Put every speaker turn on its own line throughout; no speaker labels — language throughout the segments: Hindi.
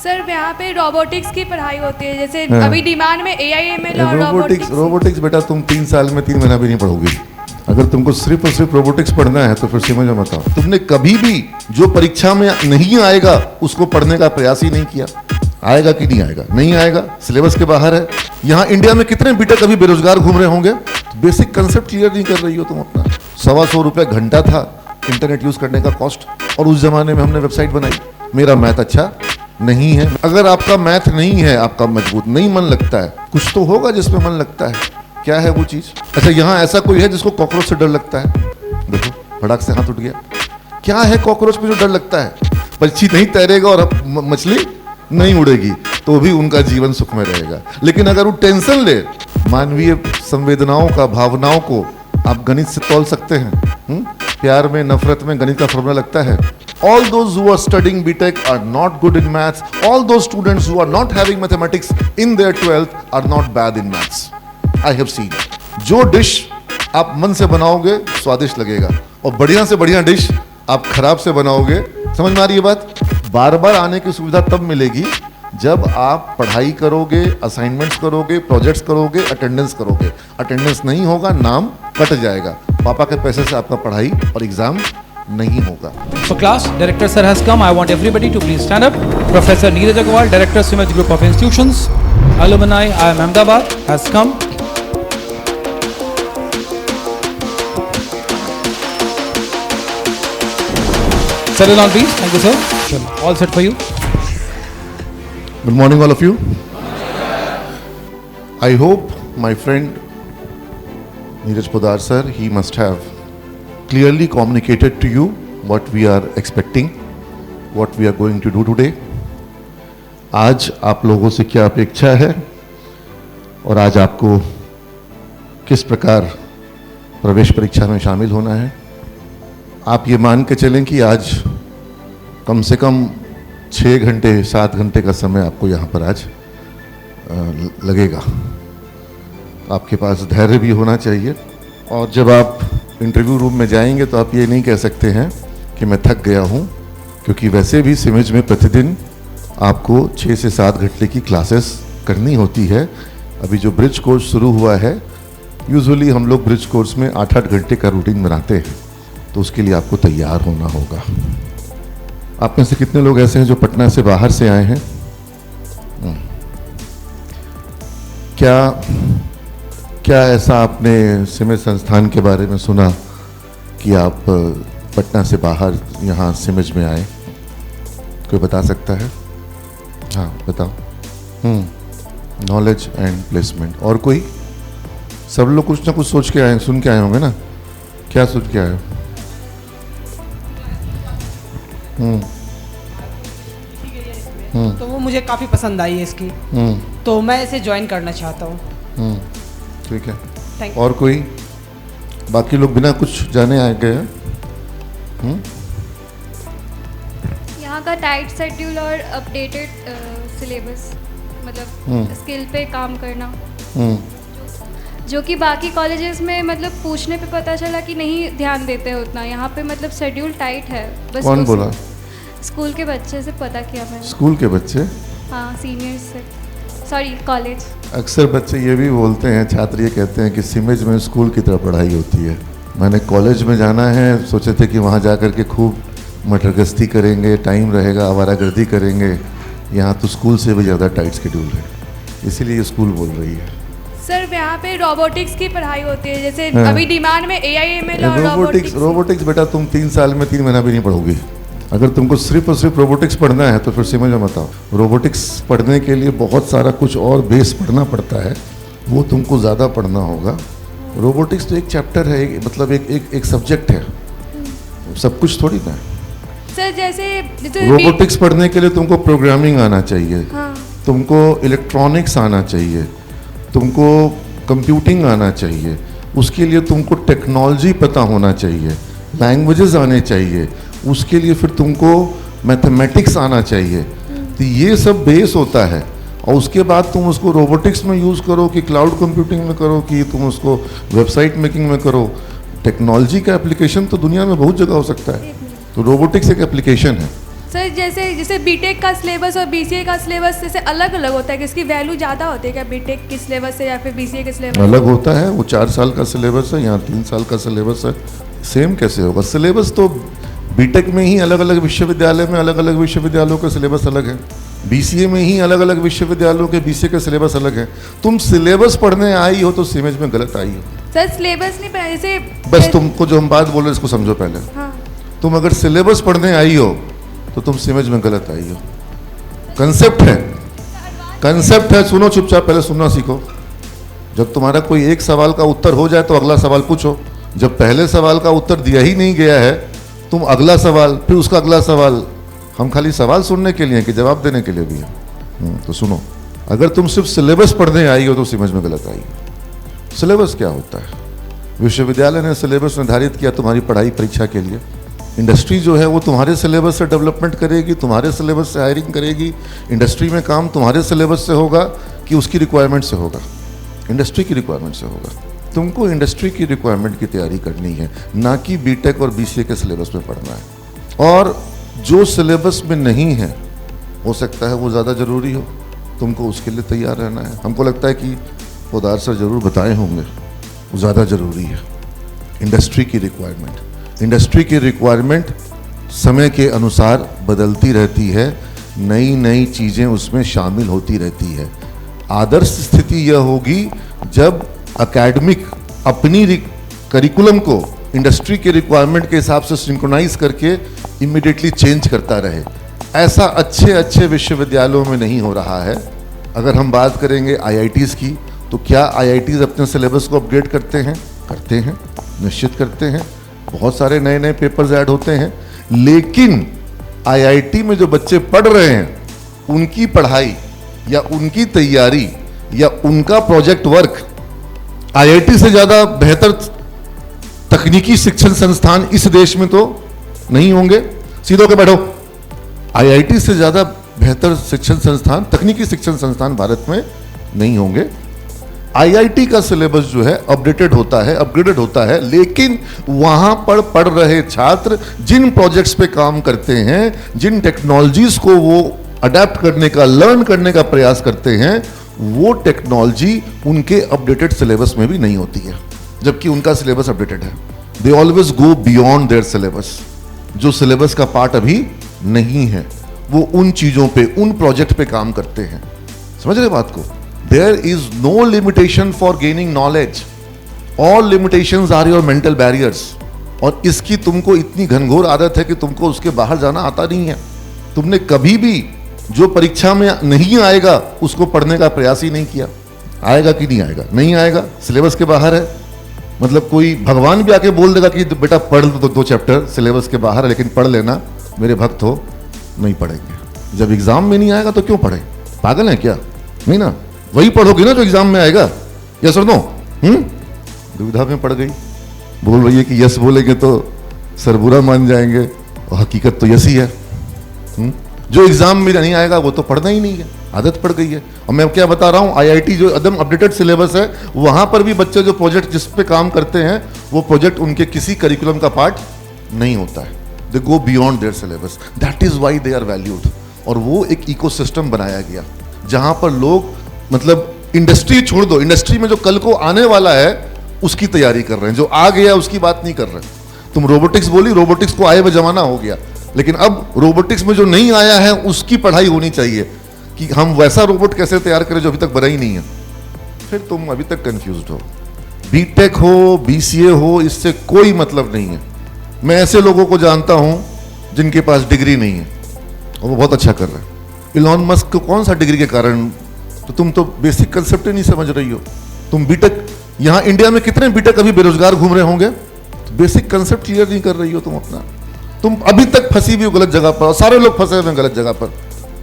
सर यहाँ पे रोबोटिक्स की पढ़ाई होती है, जैसे अभी डिमांड में AIML और
रोबोटिक्स बेटा तुम 3 साल में 3 महीना भी नहीं पढ़ोगी। अगर तुमको सिर्फ और सिर्फ रोबोटिक्स पढ़ना है तो फिर समझ में मत आओ। तुमने कभी भी जो परीक्षा में नहीं आएगा उसको पढ़ने का प्रयास ही नहीं किया। आएगा कि नहीं आएगा? नहीं आएगा, सिलेबस के बाहर है। यहाँ इंडिया में कितने बीटेक अभी बेरोजगार घूम रहे होंगे? बेसिक कंसेप्ट क्लियर नहीं कर रही हो तुम अपना। 125 रुपये घंटा था इंटरनेट यूज करने का कॉस्ट, और उस जमाने में हमने वेबसाइट बनाई। मेरा मैथ अच्छा नहीं है। अगर आपका मैथ नहीं है, आपका मजबूत नहीं मन लगता है, कुछ तो होगा जिसमें मन लगता है। क्या है वो चीज? अच्छा, यहाँ ऐसा कोई है जिसको कॉकरोच से डर लगता है? देखो फटाक से हाथ उठ गया। क्या है कॉकरोच पे जो डर लगता है? पक्षी नहीं तैरेगा और मछली नहीं उड़ेगी तो भी उनका जीवन सुख में रहेगा। लेकिन अगर वो टेंशन ले, मानवीय संवेदनाओं का, भावनाओं को आप गणित से तौल सकते हैं। प्यार में, नफरत में गणित का फॉर्मूला लगता है। All those who are studying BTech are not good in maths. All those students who are not having mathematics in their 12th are not bad in maths. I have seen. जो डिश आप मन से बनाओगे स्वादिष्ट लगेगा, और बढ़िया से बढ़िया डिश आप खराब से बनाओगे। समझ में आ रही है बात? बार बार आने की सुविधा तब मिलेगी जब आप पढ़ाई करोगे, असाइनमेंट्स करोगे, प्रोजेक्ट्स करोगे, अटेंडेंस करोगे। अटेंडेंस नहीं होगा, नाम कट जाएगा। पापा के पैसे से आपका पढ़ाई और एग्जाम नहीं होगा।
For class, Director Sir has come. I want everybody to please stand up. Professor Neeraj Agarwal, Director Simaj Group of Institutions, Alumni IIM Ahmedabad has come. Settle down please. Thank you sir. Sure. All set for you.
Good morning all of you. I hope my friend Neeraj Podar sir, he must have clearly communicated to you what we are expecting, what we are going to do today. आज आप लोगों से क्या अपेक्षा है और आज आपको किस प्रकार प्रवेश परीक्षा में शामिल होना है। आप ये मान के चलें कि आज कम से कम 6 घंटे 7 घंटे का समय आपको यहाँ पर आज लगेगा। आपके पास धैर्य भी होना चाहिए, और जब आप इंटरव्यू रूम में जाएंगे तो आप ये नहीं कह सकते हैं कि मैं थक गया हूँ, क्योंकि वैसे भी सिमेज में प्रतिदिन आपको 6 से 7 घंटे की क्लासेस करनी होती है। अभी जो ब्रिज कोर्स शुरू हुआ है, यूजुअली हम लोग ब्रिज कोर्स में 8-8 घंटे का रूटीन बनाते हैं, तो उसके लिए आपको तैयार होना होगा। आप में से कितने लोग ऐसे हैं जो पटना से बाहर से आए हैं? क्या ऐसा आपने सिमेज संस्थान के बारे में सुना कि आप पटना से बाहर यहाँ सिमेज में आए? कोई बता सकता है? हाँ बताओ। Knowledge and placement. और कोई? सब लोग कुछ ना कुछ सोच के आए, सुन के आए होंगे ना? क्या सोच के आए?
तो वो मुझे काफ़ी पसंद आई है इसकी, तो मैं इसे ज्वाइन करना चाहता हूँ।
ठीक है। और कोई? बाकी लोग बिना कुछ जाने आए गए हैं?
यहाँ का टाइट शेड्यूल और अपडेटेड सिलेबस, मतलब स्किल पे काम करना, जो कि बाकी कॉलेजेस में मतलब पूछने पे पता चला कि नहीं ध्यान देते हैं उतना। यहाँ पे मतलब शेड्यूल टाइट है। बस
कौन बोला?
स्कूल के बच्चे से पता किया मैंने।
स्कूल के बच्चे?
हाँ, सीनियर्स से, सॉरी कॉलेज।
अक्सर बच्चे ये भी बोलते हैं, छात्र ये कहते हैं कि सिमेज में स्कूल की तरह पढ़ाई होती है। मैंने कॉलेज में जाना है, सोचे थे कि वहाँ जा कर के खूब मटरगश्ती करेंगे, टाइम रहेगा, आवारागर्दी करेंगे। यहाँ तो स्कूल से भी ज़्यादा टाइट शेड्यूल है, इसीलिए स्कूल बोल रही है।
सर यहाँ पे रोबोटिक्स की पढ़ाई होती है, जैसे अभी डिमांड में AIML और
रोबोटिक्स बेटा तुम 3 साल में 3 महीना भी नहीं पढ़ोगी। अगर तुमको सिर्फ और सिर्फ रोबोटिक्स पढ़ना है तो फिर समझ में मत आओ। रोबोटिक्स पढ़ने के लिए बहुत सारा कुछ और बेस पढ़ना पड़ता है, वो तुमको ज़्यादा पढ़ना होगा। रोबोटिक्स तो एक चैप्टर है, मतलब एक सब्जेक्ट है, सब कुछ थोड़ी ना।
सर जैसे
रोबोटिक्स पढ़ने के लिए तुमको प्रोग्रामिंग आना चाहिए,
हाँ।
तुमको इलेक्ट्रॉनिक्स आना चाहिए, तुमको कंप्यूटिंग आना चाहिए, उसके लिए तुमको टेक्नोलॉजी पता होना चाहिए, लैंग्वेजेस आने चाहिए, उसके लिए फिर तुमको मैथमेटिक्स आना चाहिए। तो ये सब बेस होता है, और उसके बाद तुम उसको रोबोटिक्स में यूज़ करो कि क्लाउड कंप्यूटिंग में करो कि तुम उसको वेबसाइट मेकिंग में करो। टेक्नोलॉजी का एप्लीकेशन तो दुनिया में बहुत जगह हो सकता है, तो रोबोटिक्स एक एप्लीकेशन है।
सर जैसे बीटेक का सिलेबस और बीसीए का सिलेबस जैसे अलग अलग होता है कि इसकी वैल्यू ज़्यादा होती है क्या बीटेक की सिलेबस से या फिर बीसीए के सिलेबस?
अलग होता है, वो 4 साल का सिलेबस है, यहाँ 3 साल का सिलेबस है। सेम कैसे होगा? सिलेबस तो बीटेक में ही अलग अलग विश्वविद्यालय में अलग अलग विश्वविद्यालयों का सिलेबस अलग है, बीसीए में ही अलग अलग विश्वविद्यालयों के बीसीए का सिलेबस अलग है। तुम सिलेबस पढ़ने आई हो तो सीमेज में गलत आई हो।
सर सिलेबस नहीं पढ़ा जैसे
बस तुमको जो हम बात बोल रहे हैं इसको समझो पहले।
हाँ
तुम अगर सिलेबस पढ़ने आई हो तो तुम सीमेज में गलत आई हो। कंसेप्ट है, सुनो चुपचाप, पहले सुनना सीखो। जब तुम्हारा कोई एक सवाल का उत्तर हो जाए तो अगला सवाल पूछो। जब पहले सवाल का उत्तर दिया ही नहीं गया है, तुम अगला सवाल, फिर उसका अगला सवाल। हम खाली सवाल सुनने के लिए कि जवाब देने के लिए भी है। तो सुनो, अगर तुम सिर्फ सिलेबस पढ़ने आई हो तो समझ में गलत आई हो। सिलेबस क्या होता है? विश्वविद्यालय ने सिलेबस निर्धारित किया तुम्हारी पढ़ाई परीक्षा के लिए। इंडस्ट्री जो है वो तुम्हारे सिलेबस से डेवलपमेंट करेगी, तुम्हारे सिलेबस से हायरिंग करेगी। इंडस्ट्री में काम तुम्हारे सिलेबस से होगा कि उसकी रिक्वायरमेंट से होगा? इंडस्ट्री की रिक्वायरमेंट से होगा। तुमको इंडस्ट्री की रिक्वायरमेंट की तैयारी करनी है, ना कि बीटेक और बीसीए के सिलेबस में पढ़ना है। और जो सिलेबस में नहीं है, हो सकता है वो ज़्यादा ज़रूरी हो, तुमको उसके लिए तैयार रहना है। हमको लगता है कि पोदार सर जरूर बताए होंगे, वो ज़्यादा ज़रूरी है। इंडस्ट्री की रिक्वायरमेंट समय के अनुसार बदलती रहती है, नई नई चीज़ें उसमें शामिल होती रहती है। आदर्श स्थिति यह होगी जब एकेडमिक अपनी करिकुलम को इंडस्ट्री के रिक्वायरमेंट के हिसाब से सिंक्रोनाइज करके इमीडिएटली चेंज करता रहे। ऐसा अच्छे अच्छे विश्वविद्यालयों में नहीं हो रहा है। अगर हम बात करेंगे आईआईटीज़ की, तो क्या आईआईटीज़ अपने सिलेबस को अपडेट करते हैं? करते हैं, निश्चित करते हैं। बहुत सारे नए नए पेपर्स ऐड होते हैं, लेकिन आईआईटी में जो बच्चे पढ़ रहे हैं उनकी पढ़ाई या उनकी तैयारी या उनका प्रोजेक्ट वर्क आईआईटी से ज़्यादा बेहतर तकनीकी शिक्षण संस्थान इस देश में तो नहीं होंगे। सीधे होकर बैठो। आईआईटी से ज़्यादा बेहतर शिक्षण संस्थान, तकनीकी शिक्षण संस्थान भारत में नहीं होंगे। आईआईटी का सिलेबस जो है अपडेटेड होता है, अपग्रेडेड होता है, लेकिन वहां पर पढ़ रहे छात्र जिन प्रोजेक्ट्स पे काम करते हैं, जिन टेक्नोलॉजीज को वो अडेप्ट करने का, लर्न करने का प्रयास करते हैं, वो टेक्नोलॉजी उनके अपडेटेड सिलेबस में भी नहीं होती है, जबकि उनका सिलेबस अपडेटेड है। They always go beyond their syllabus. जो सिलेबस का पार्ट अभी नहीं है, वो उन चीजों पे, उन प्रोजेक्ट पे काम करते हैं। समझ रहे बात को? There is no limitation for gaining knowledge. All limitations are your mental barriers. और इसकी तुमको इतनी घनघोर आदत है कि तुमको उसके बाहर जाना आता नहीं है। तुमने कभी भी जो परीक्षा में नहीं आएगा उसको पढ़ने का प्रयास ही नहीं किया। आएगा कि नहीं आएगा? नहीं आएगा, सिलेबस के बाहर है। मतलब कोई भगवान भी आके बोल देगा कि बेटा पढ़ लो 2 चैप्टर, सिलेबस के बाहर है लेकिन पढ़ लेना, मेरे भक्त हो। नहीं पढ़ेंगे। जब एग्जाम में नहीं आएगा तो क्यों पढ़े? पागल है क्या? नहीं ना, वही पढ़ोगे ना जो एग्जाम में आएगा। यस और नो? दुविधा में पड़ गई। बोल रही है कि यस बोलेंगे तो सर बुरा मान जाएंगे, और हकीकत तो यस ही है। जो एग्जाम में नहीं आएगा वो तो पढ़ना ही नहीं है, आदत पड़ गई है। और मैं क्या बता रहा हूँ, आईआईटी जो एकदम अपडेटेड सिलेबस है, वहां पर भी बच्चे जो प्रोजेक्ट जिस पे काम करते हैं, वो प्रोजेक्ट उनके किसी करिकुलम का पार्ट नहीं होता है। They go beyond their syllabus. That is why they are valued. और वो एक इकोसिस्टम बनाया गया जहां पर लोग, मतलब इंडस्ट्री छोड़ दो, इंडस्ट्री में जो कल को आने वाला है उसकी तैयारी कर रहे हैं, जो आ गया उसकी बात नहीं कर रहे। तुम रोबोटिक्स बोली, रोबोटिक्स को आए हुए जमाना हो गया, लेकिन अब रोबोटिक्स में जो नहीं आया है उसकी पढ़ाई होनी चाहिए कि हम वैसा रोबोट कैसे तैयार करें जो अभी तक बना ही नहीं है। फिर तुम अभी तक कंफ्यूज्ड हो। बीटेक हो, बीसीए हो, इससे कोई मतलब नहीं है। मैं ऐसे लोगों को जानता हूं जिनके पास डिग्री नहीं है और वो बहुत अच्छा कर रहे हैं। इलॉन मस्क को कौन सा डिग्री के कारण? तो तुम तो बेसिक कंसेप्ट ही नहीं समझ रही हो। तुम बीटेक, यहाँ इंडिया में कितने बीटेक अभी बेरोजगार घूम रहे होंगे? तो बेसिक कंसेप्ट क्लियर नहीं कर रही हो तुम अपना। तुम अभी तक फंसी हुई हो गलत जगह पर, और सारे लोग फंसे हुए हैं गलत जगह पर।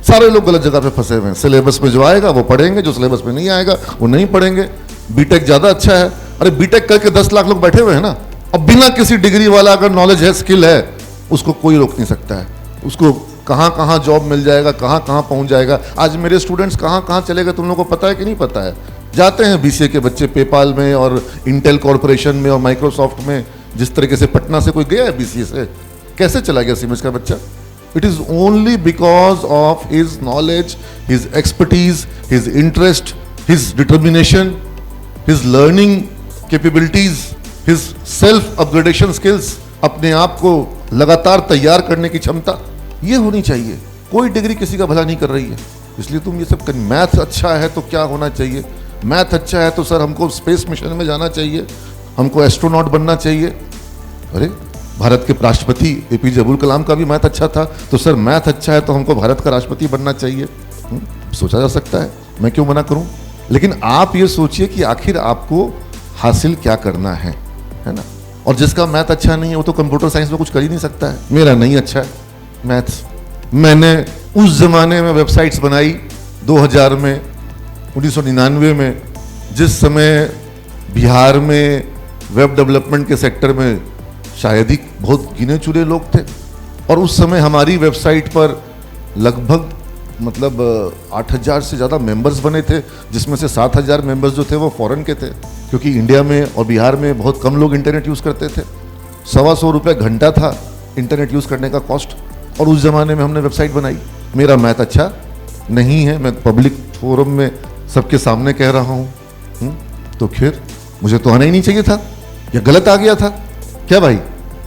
सारे लोग गलत जगह पे फंसे हुए हैं। सिलेबस में जो आएगा वो पढ़ेंगे, जो सिलेबस में नहीं आएगा वो नहीं पढ़ेंगे। बीटेक ज्यादा अच्छा है। अरे बीटेक करके 10 लाख लोग बैठे हुए हैं ना। अब बिना किसी डिग्री वाला अगर नॉलेज है, स्किल है, उसको कोई रोक नहीं सकता है। उसको कहाँ कहाँ जॉब मिल जाएगा, कहाँ कहाँ पहुँच जाएगा। आज मेरे स्टूडेंट्स कहाँ कहाँ चले गए तुम लोगों को पता है कि नहीं पता है? जाते हैं बीसीए के बच्चे पेपाल में और इंटेल कॉर्पोरेशन में और माइक्रोसॉफ्ट में। जिस तरीके से पटना से कोई गया है बीसीए से, कैसे चला गया सीमेज का बच्चा? It is only because of his knowledge, his expertise, his interest, his determination, his learning capabilities, his self upgradation skills, अपने आप को लगातार तैयार करने की क्षमता, ये होनी चाहिए। कोई डिग्री किसी का भला नहीं कर रही है। इसलिए तुम ये सब कर, मैथ अच्छा है तो क्या होना चाहिए, मैथ अच्छा है तो सर हमको स्पेस मिशन में जाना चाहिए, हमको एस्ट्रोनॉट बनना चाहिए। अरे भारत के राष्ट्रपति एपीजे अब्दुल कलाम का भी मैथ अच्छा था, तो सर मैथ अच्छा है तो हमको भारत का राष्ट्रपति बनना चाहिए। सोचा जा सकता है, मैं क्यों मना करूं। लेकिन आप ये सोचिए कि आखिर आपको हासिल क्या करना है ना। और जिसका मैथ अच्छा नहीं है वो तो कंप्यूटर साइंस में कुछ कर ही नहीं सकता है। मेरा नहीं अच्छा है मैथ्स। मैंने उस जमाने में वेबसाइट्स बनाई 2000 में, 1999 में, जिस समय बिहार में वेब डेवलपमेंट के सेक्टर में शायद ही बहुत गिने चुने लोग थे। और उस समय हमारी वेबसाइट पर लगभग 8000 से ज़्यादा मेंबर्स बने थे, जिसमें से 7000 मेंबर्स जो थे वो फॉरेन के थे, क्योंकि इंडिया में और बिहार में बहुत कम लोग इंटरनेट यूज़ करते थे। 125 रुपये घंटा था इंटरनेट यूज़ करने का कॉस्ट, और उस ज़माने में हमने वेबसाइट बनाई। मेरा मैथ अच्छा नहीं है, मैं पब्लिक फोरम में सबके सामने कह रहा हूँ। तो फिर मुझे तो आना ही नहीं चाहिए था, या गलत आ गया था क्या भाई?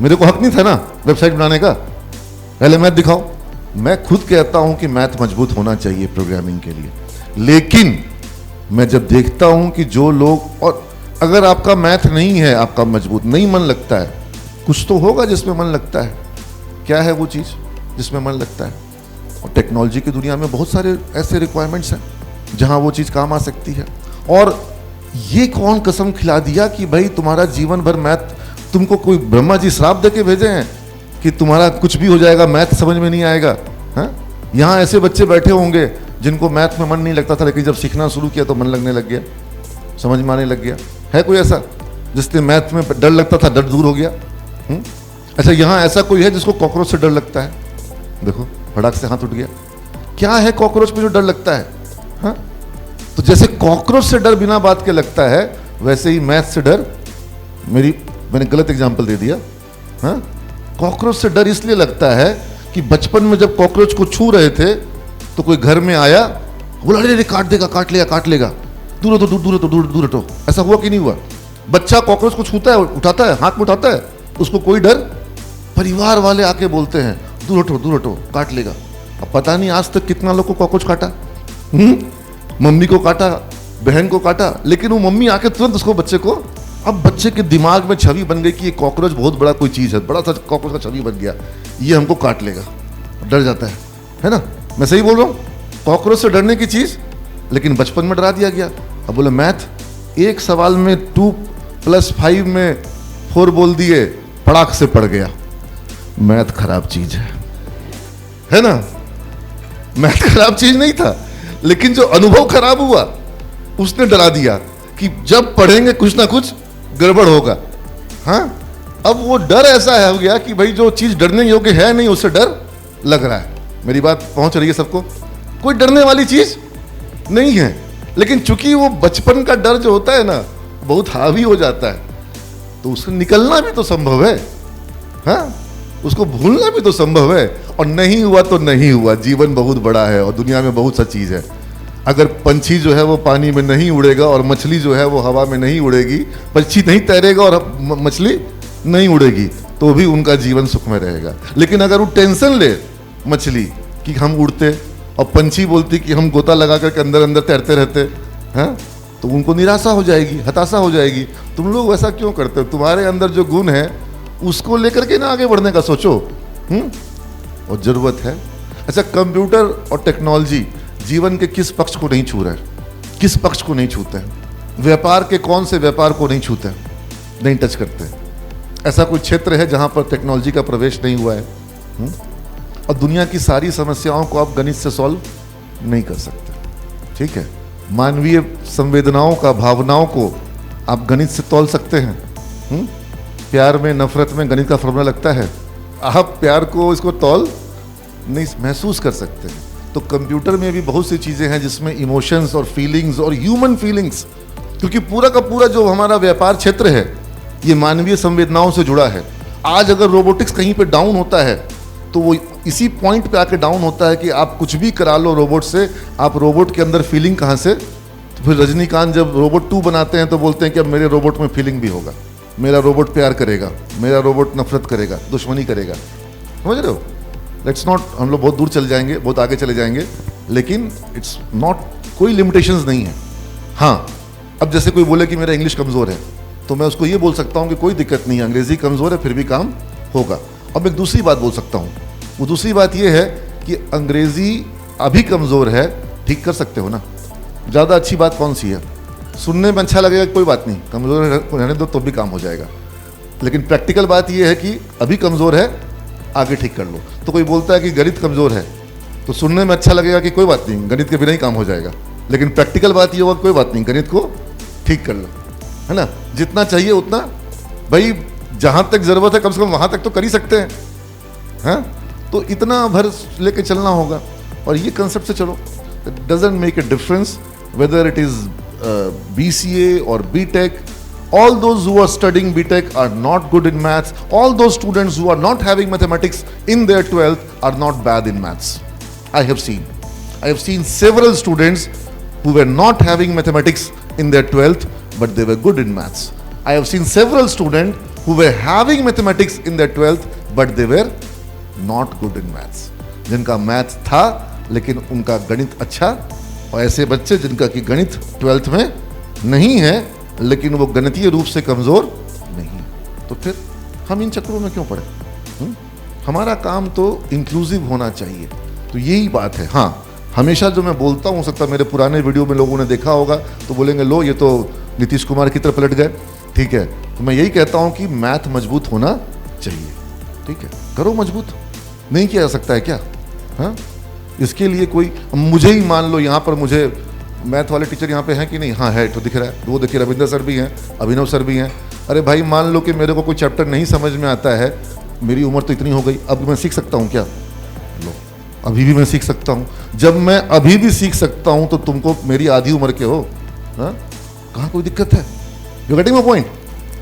मेरे को हक नहीं था ना वेबसाइट बनाने का? पहले मैथ दिखाओ। मैं खुद कहता हूं कि मैथ मजबूत होना चाहिए प्रोग्रामिंग के लिए, लेकिन मैं जब देखता हूं कि जो लोग, और अगर आपका मैथ नहीं है, आपका मजबूत नहीं मन लगता है, कुछ तो होगा जिसमें मन लगता है। क्या है वो चीज़ जिसमें मन लगता है? और टेक्नोलॉजी की दुनिया में बहुत सारे ऐसे रिक्वायरमेंट्स हैं जहां वो चीज़ काम आ सकती है। और ये कौन कसम खिला दिया कि भाई तुम्हारा जीवन भर मैथ, तुमको कोई ब्रह्मा जी श्राप दे के भेजे हैं कि तुम्हारा कुछ भी हो जाएगा, मैथ समझ में नहीं आएगा? हाँ, यहाँ ऐसे बच्चे बैठे होंगे जिनको मैथ में मन नहीं लगता था, लेकिन जब सीखना शुरू किया तो मन लगने लग गया, समझ में आने लग गया। है कोई ऐसा जिससे मैथ में डर लगता था, डर दूर हो गया? अच्छा, यहाँ ऐसा कोई है जिसको कॉकरोच से डर लगता है? देखो, फटाक से हाथ उठ गया। क्या है कॉकरोच पे जो डर लगता है? हाँ, तो जैसे कॉकरोच से डर बिना बात के लगता है, वैसे ही मैथ से डर, मैंने गलत एग्जाम्पल दे दिया। हाँ, कॉकरोच से डर इसलिए लगता है कि बचपन में जब कॉकरोच को छू रहे थे तो कोई घर में आया, बोला अरे काट देगा, काट लेगा, दूर हटो। ऐसा हुआ कि नहीं हुआ? बच्चा कॉकरोच को छूता है, उठाता है, हाथ में उठाता है, उसको कोई डर? परिवार वाले आके बोलते हैं दूर हटो, काट लेगा। अब पता नहीं आज तक कितना लोग को कॉकरोच काटा, मम्मी को काटा, बहन को काटा, लेकिन वो मम्मी आके तुरंत उसको, बच्चे को, अब बच्चे के दिमाग में छवि बन गई कि ये कॉकरोच बहुत बड़ा कोई चीज़ है, बड़ा सा कॉकरोच का छवि बन गया, ये हमको काट लेगा, डर जाता है ना? मैं सही बोल रहा हूँ? कॉकरोच से डरने की चीज़, लेकिन बचपन में डरा दिया गया। अब बोले मैथ, एक सवाल में 2 + 5 में 4 बोल दिए, पड़ाक से पड़ गया। मैथ खराब चीज़ है ना? मैथ खराब चीज़ नहीं था, लेकिन जो अनुभव खराब हुआ उसने डरा दिया कि जब पढ़ेंगे कुछ ना कुछ गड़बड़ होगा। हाँ, अब वो डर ऐसा है हो गया कि भाई जो चीज़ डरने योग्य है नहीं, उससे डर लग रहा है। मेरी बात पहुंच रही है सबको? कोई डरने वाली चीज़ नहीं है, लेकिन चूंकि वो बचपन का डर जो होता है ना, बहुत हावी हो जाता है, तो उससे निकलना भी तो संभव है। हाँ, उसको भूलना भी तो संभव है। और नहीं हुआ तो नहीं हुआ, जीवन बहुत बड़ा है और दुनिया में बहुत सा चीज़ है। अगर पंछी जो है वो पानी में नहीं उड़ेगा और मछली जो है वो हवा में नहीं उड़ेगी, पंछी नहीं तैरेगा और मछली नहीं उड़ेगी, तो भी उनका जीवन सुख में रहेगा। लेकिन अगर वो टेंशन ले मछली कि हम उड़ते और पंछी बोलती कि हम गोता लगा करके अंदर अंदर तैरते रहते हैं, तो उनको निराशा हो जाएगी, हताशा हो जाएगी। तुम लोग वैसा क्यों करते हो? तुम्हारे अंदर जो गुण है उसको लेकर के ना आगे बढ़ने का सोचो। और ज़रूरत है। अच्छा, कंप्यूटर और टेक्नोलॉजी जीवन के किस पक्ष को नहीं छू रहा है? किस पक्ष को नहीं छूते हैं? व्यापार के कौन से व्यापार को नहीं छूते हैं, नहीं टच करते? ऐसा कोई क्षेत्र है जहां पर टेक्नोलॉजी का प्रवेश नहीं हुआ है? और दुनिया की सारी समस्याओं को आप गणित से सॉल्व नहीं कर सकते, ठीक है? मानवीय संवेदनाओं का, भावनाओं को आप गणित से तौल सकते हैं? प्यार में, नफरत में गणित का फॉर्मूला लगता है? आप प्यार को, इसको तौल नहीं, महसूस कर सकते हैं। तो कंप्यूटर में भी बहुत सी चीज़ें हैं जिसमें इमोशंस और फीलिंग्स और ह्यूमन फीलिंग्स, क्योंकि पूरा का पूरा जो हमारा व्यापार क्षेत्र है ये मानवीय संवेदनाओं से जुड़ा है। आज अगर रोबोटिक्स कहीं पे डाउन होता है तो वो इसी पॉइंट पे आके डाउन होता है कि आप कुछ भी करा लो रोबोट से, आप रोबोट के अंदर फीलिंग कहाँ से? तो फिर रजनीकांत जब रोबोट 2 बनाते हैं तो बोलते हैं कि अब मेरे रोबोट में फीलिंग भी होगा, मेरा रोबोट प्यार करेगा, मेरा रोबोट नफरत करेगा, दुश्मनी करेगा। समझ रहे हो? लेट्स नॉट, हम लोग बहुत दूर चल जाएंगे, बहुत आगे चले जाएंगे, लेकिन इट्स नॉट, कोई लिमिटेशंस नहीं है। हाँ, अब जैसे कोई बोले कि मेरा इंग्लिश कमज़ोर है, तो मैं उसको ये बोल सकता हूँ कि कोई दिक्कत नहीं है, अंग्रेज़ी कमज़ोर है फिर भी काम होगा। अब एक दूसरी बात बोल सकता हूँ, वो दूसरी बात ये है कि अंग्रेज़ी अभी कमज़ोर है, ठीक कर सकते हो ना। ज़्यादा अच्छी बात कौन सी है? सुनने में अच्छा लगेगा, कोई बात नहीं, कमज़ोर रहने दो तो भी काम हो जाएगा। लेकिन प्रैक्टिकल बात ये है कि अभी कमज़ोर है, आगे ठीक कर लो। तो कोई बोलता है कि गणित कमज़ोर है, तो सुनने में अच्छा लगेगा कि कोई बात नहीं, गणित के बिना ही काम हो जाएगा। लेकिन प्रैक्टिकल बात ये होगा, कोई बात नहीं, गणित को ठीक कर लो, है ना। जितना चाहिए उतना, भाई जहाँ तक ज़रूरत है कम से कम वहाँ तक तो कर ही सकते हैं, हाँ। तो इतना भर लेके चलना होगा, और ये कंसेप्ट से चलो। It doesn't make a difference whether it is BCA or BTech. All those who are studying BTech are not good in maths. All those students who are not having mathematics in their 12th are not bad in maths. I have seen several students who were not having mathematics in their 12th, but they were good in maths. I have seen several students who were having mathematics in their 12th, but they were not good in maths. जिनका मैथ्स था लेकिन उनका गणित अच्छा, और ऐसे बच्चे जिनका कि गणित 12th में नहीं है लेकिन वो गणितीय रूप से कमज़ोर नहीं। तो फिर हम इन चक्रों में क्यों पड़े? हमारा काम तो इंक्लूसिव होना चाहिए। तो यही बात है। हाँ, हमेशा जो मैं बोलता हूँ, हो सकता है मेरे पुराने वीडियो में लोगों ने देखा होगा तो बोलेंगे लो ये तो नीतीश कुमार की तरफ पलट गए। ठीक है, तो मैं यही कहता हूँ कि मैथ मजबूत होना चाहिए। ठीक है, करो मजबूत, नहीं किया जा सकता है क्या? हाँ, इसके लिए कोई, मुझे ही मान लो यहाँ पर मुझे मैथ वाले टीचर यहाँ पे हैं कि नहीं? हाँ है, तो दिख रहा है, वो देखिए रविंद्र सर भी हैं, अभिनव सर भी हैं। अरे भाई मान लो कि मेरे को कोई चैप्टर नहीं समझ में आता है, मेरी उम्र तो इतनी हो गई, अब मैं सीख सकता हूँ क्या? लो, अभी भी मैं सीख सकता हूँ। जब मैं अभी भी सीख सकता हूँ तो तुमको मेरी आधी उम्र के हो, हाँ, कहाँ कोई दिक्कत है? You getting my point?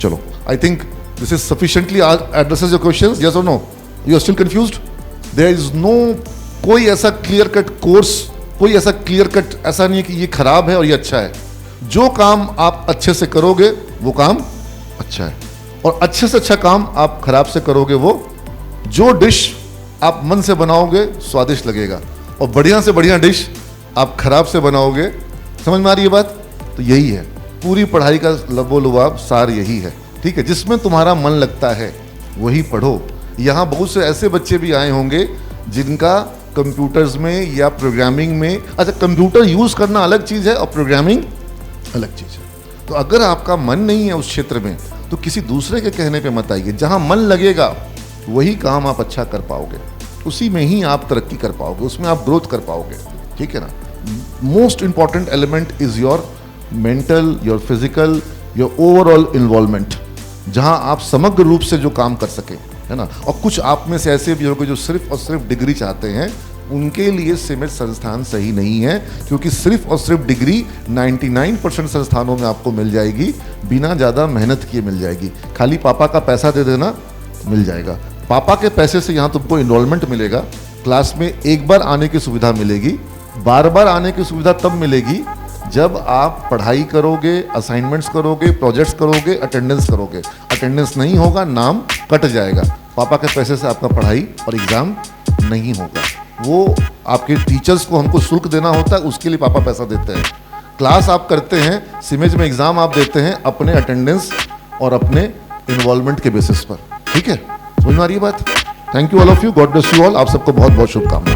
चलो, I think this is sufficiently addresses your questions, yes और no? You are still confused? There is no, कोई ऐसा क्लियर कट कोर्स, कोई ऐसा क्लियर कट ऐसा नहीं है कि ये खराब है और ये अच्छा है। जो काम आप अच्छे से करोगे वो काम अच्छा है, और अच्छे से अच्छा काम आप खराब से करोगे वो, जो डिश आप मन से बनाओगे स्वादिष्ट लगेगा, और बढ़िया से बढ़िया डिश आप खराब से बनाओगे। समझ में आ रही है बात? तो यही है पूरी पढ़ाई का लबो लुबाब, सार यही है। ठीक है, जिसमें तुम्हारा मन लगता है वही पढ़ो। यहाँ बहुत से ऐसे बच्चे भी आए होंगे जिनका कंप्यूटर्स में या प्रोग्रामिंग में, अच्छा कंप्यूटर यूज़ करना अलग चीज़ है और प्रोग्रामिंग अलग चीज़ है। तो अगर आपका मन नहीं है उस क्षेत्र में तो किसी दूसरे के कहने पे मत आइए। जहाँ मन लगेगा वही काम आप अच्छा कर पाओगे, उसी में ही आप तरक्की कर पाओगे, उसमें आप ग्रोथ कर पाओगे। ठीक है ना? Most important element is your mental, your physical, your overall involvement, जहाँ आप समग्र रूप से जो काम कर सकें, है ना। और कुछ आप में से ऐसे भी होंगे जो सिर्फ और सिर्फ डिग्री चाहते हैं, उनके लिए सिमेट संस्थान सही नहीं है, क्योंकि सिर्फ और सिर्फ डिग्री 99% संस्थानों में आपको मिल जाएगी, बिना ज़्यादा मेहनत किए मिल जाएगी। खाली पापा का पैसा दे देना मिल जाएगा। पापा के पैसे से यहाँ तुमको इनरोलमेंट मिलेगा, क्लास में एक बार आने की सुविधा मिलेगी, बार बार आने की सुविधा तब मिलेगी जब आप पढ़ाई करोगे, असाइनमेंट्स करोगे, प्रोजेक्ट्स करोगे, अटेंडेंस करोगे। अटेंडेंस नहीं होगा, नाम कट जाएगा। पापा के पैसे से आपका पढ़ाई और एग्ज़ाम नहीं होगा। वो आपके टीचर्स को हमको शुल्क देना होता है, उसके लिए पापा पैसा देते हैं। क्लास आप करते हैं, सिमेज में एग्ज़ाम आप देते हैं अपने अटेंडेंस और अपने इन्वॉल्वमेंट के बेसिस पर। ठीक है, समझ में आ रही है बात? Thank you all of you, God bless you all. आप सबको बहुत बहुत शुभकामनाएं।